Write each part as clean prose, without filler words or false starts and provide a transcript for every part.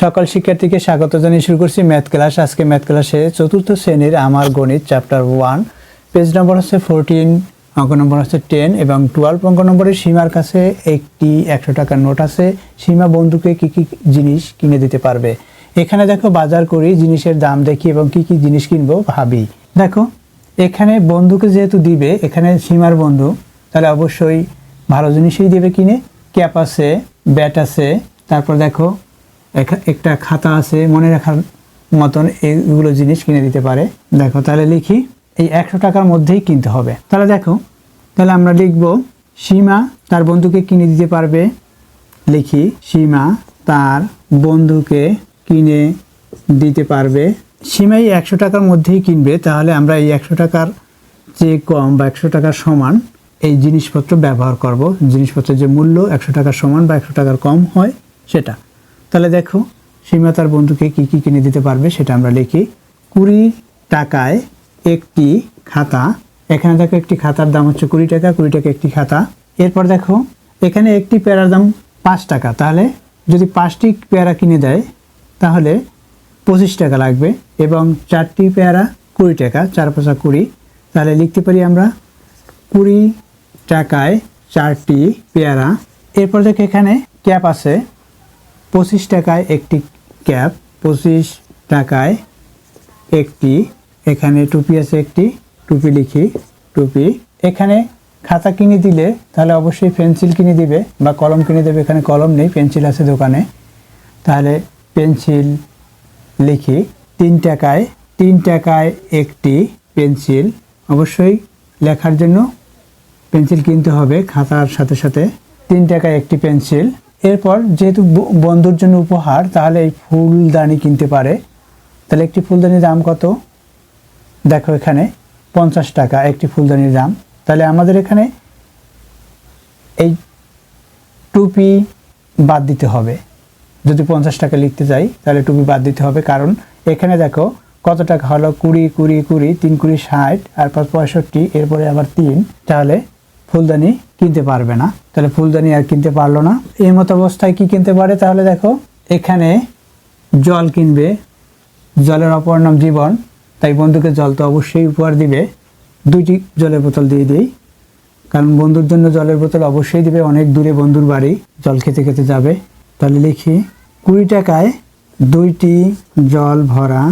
সকল শিক্ষার্থীকে স্বাগত জানিয়ে শুরু করছি ম্যাথ ক্লাস। আজকে ম্যাথ ক্লাসে চতুর্থ শ্রেণীর আমার গণিত চ্যাপ্টার 1 পেজ নম্বর হচ্ছে 14, অঙ্ক নম্বর হচ্ছে 10 এবং 12 অঙ্ক নম্বরের সীমার কাছে একটি 100 টাকার নোট আছে। সীমা বন্ধুকে কি কি জিনিস কিনে দিতে পারবে। এখানে দেখো বাজার করি, জিনিসের দাম দেখি এবং কি কি জিনিস কিনবো ভাবি। দেখো এখানে বন্ধুকে যেহেতু দিবে, এখানে সীমার বন্ধু, তাহলে অবশ্যই ভালো জিনিসই দেবে কিনে। ক্যাপ আছে, ব্যাট আছে, তারপর দেখো একটা খাতা আছে, মনে রাখার মতন এইগুলো জিনিস কিনে দিতে পারে। দেখো তাহলে লিখি এই 100 টাকার মধ্যেই কিনতে হবে। তাহলে দেখো, তাহলে আমরা লিখব সীমা তার বন্ধুকে কিনে দিতে পারবে। লিখি সীমা তার বন্ধুকে কিনে দিতে পারবে। সীমা এই 100 টাকার মধ্যেই কিনবে, তাহলে আমরা এই 100 টাকার চেয়ে কম বা 100 টাকার সমান এই জিনিসপত্র ব্যবহার করব। জিনিসপত্রের যে মূল্য 100 টাকার সমান বা 100 টাকার কম হয় সেটা। তাহলে দেখো সীমা তার বন্ধুকে কি কি কিনে দিতে পারবে সেটা আমরা লিখি। 20 টাকায় একটি খাতা। এখানে দেখো একটি খাতার দাম হচ্ছে 20 টাকা, 20 টাকা একটি খাতা। এরপর দেখো এখানে একটি পেয়ারার দাম 5 টাকা, তাহলে যদি 5টি পেয়ারা কিনে দেয় তাহলে 25 টাকা লাগবে এবং 4টি পেয়ারা 20 টাকা, 4 5 20। তাহলে লিখতে পারি আমরা 20 টাকায় 4টি পেয়ারা। এরপর দেখো এখানে ক্যাপ আছে, 25 টাকায় একটি ক্যাপ, 25 টাকায় একটি। এখানে টুপি আছে একটি, টুপি লিখি টুপি। এখানে খাতা কিনে দিলে তাহলে অবশ্যই পেন্সিল কিনে দিবে বা কলম কিনে দেবে। এখানে কলম নেই, পেন্সিল আছে দোকানে, তাহলে পেন্সিল লিখি। 3 টাকায় একটি পেন্সিল। অবশ্যই লেখার জন্য পেন্সিল কিনতে হবে খাতার সাথে সাথে। 3 টাকায় একটি পেন্সিল। এরপর যেহেতু বন্ধুর জন্য উপহার, তাহলে এই ফুলদানি কিনতে পারে। তাহলে একটি ফুলদানির দাম কত? দেখো এখানে 50 টাকা একটি ফুলদানির দাম। তাহলে আমাদের এখানে এই টুপি বাদ দিতে হবে। যদি 50 টাকা লিখতে চাই তাহলে টুপি বাদ দিতে হবে, কারণ এখানে দেখো কত টাকা হলো 20 20 20, 3 20 60 আর 5 65, এরপরে আবার 3। তাহলে ফুলদানি কিনতে পারবে না, তাহলে ফুলদানি আর কিনতে পারলো না। এই মতো অবস্থায় কি কিনতে পারে? তাহলে দেখো এখানে জল কিনবে, জলের অপর নাম জীবন, তাই বন্ধুকে জল তো অবশ্যই উপহার দিবে। 2টি জলের বোতল দিয়ে দিই, কারণ বন্ধুর জন্য জলের বোতল অবশ্যই দিবে। অনেক দূরে বন্ধুর বাড়ি, জল খেতে খেতে যাবে। তাহলে লিখি 20 টাকায় 2টি জল ভরা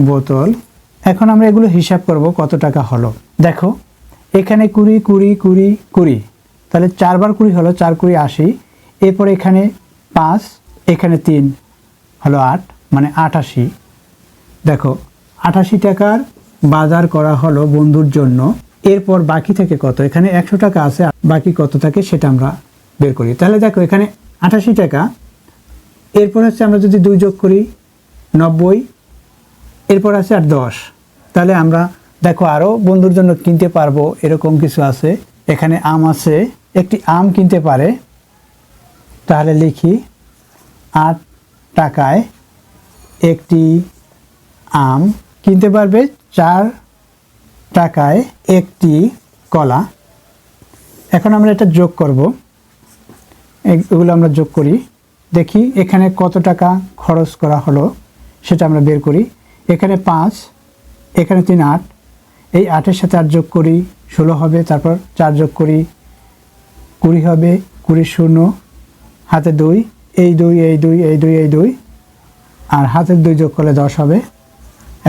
বোতল। এখন আমরা এগুলো হিসাব করব কত টাকা হলো। দেখো এখানে 20 20 20 20, তাহলে 4 বার 20 হলো, 4 20 80। এরপর এখানে 5, এখানে 3 হলো 8, মানে 88। দেখো 88 টাকার বাজার করা হলো বন্ধুর জন্য। এরপর বাকি থেকে কত? এখানে 100 টাকা আছে, বাকি কত থাকে সেটা আমরা বের করি। তাহলে দেখো এখানে 88 টাকা, এরপর হচ্ছে আমরা যদি 2 যোগ করি 90, এরপর আছে আর 10। তাহলে আমরা দেখো আরও বন্ধুর জন্য কিনতে পারবো এরকম কিছু আছে। এখানে আম আছে, একটি আম কিনতে পারে। তাহলে লিখি 8 টাকায় একটি আম কিনতে পারবে। 4 টাকায় একটি কলা। এখন আমরা এটা যোগ করব, এগুলো আমরা যোগ করি, দেখি এখানে কত টাকা খরচ করা হলো সেটা আমরা বের করি। এখানে 5, এখানে 3 8, এই 8-এর সাথে 8 যোগ করি 16 হবে। তারপর 4 যোগ করি 20 হবে, 20 0, হাতে 2, এই 2 এই 2 এই 2 এই 2, আর হাতের 2 যোগ করলে 10 হবে,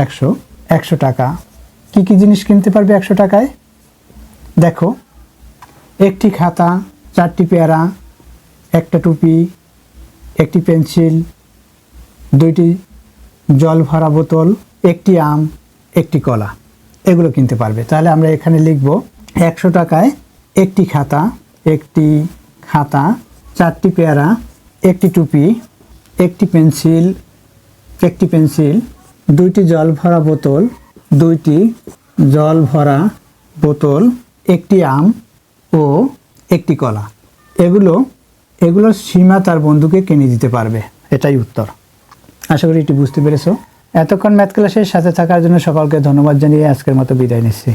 100। 100 টাকা কি কি জিনিস কিনতে পারবে 100 টাকায়? দেখো একটি খাতা, 4টি পেয়ারা, একটা টুপি, একটি পেন্সিল, 2টি জল ভরা বোতল, একটি আম, একটি কলা, এগুলো কিনতে পারবে। তাহলে আমরা এখানে লিখব 100 টাকায় একটি খাতা, 4টি পেয়ারা, একটি টুপি, একটি পেন্সিল, 2টি জল ভরা বোতল, 2টি জল ভরা বোতল, একটি আম ও একটি কলা। এগুলো সীমা তার বন্ধুকে কিনে দিতে পারবে। এটাই উত্তর। আশা করি এটি বুঝতে পেরেছো। এতক্ষণ ম্যাথ ক্লাসের সাথে থাকার জন্য সকলকে ধন্যবাদ জানিয়ে আজকের মতো বিদায় নিচ্ছি।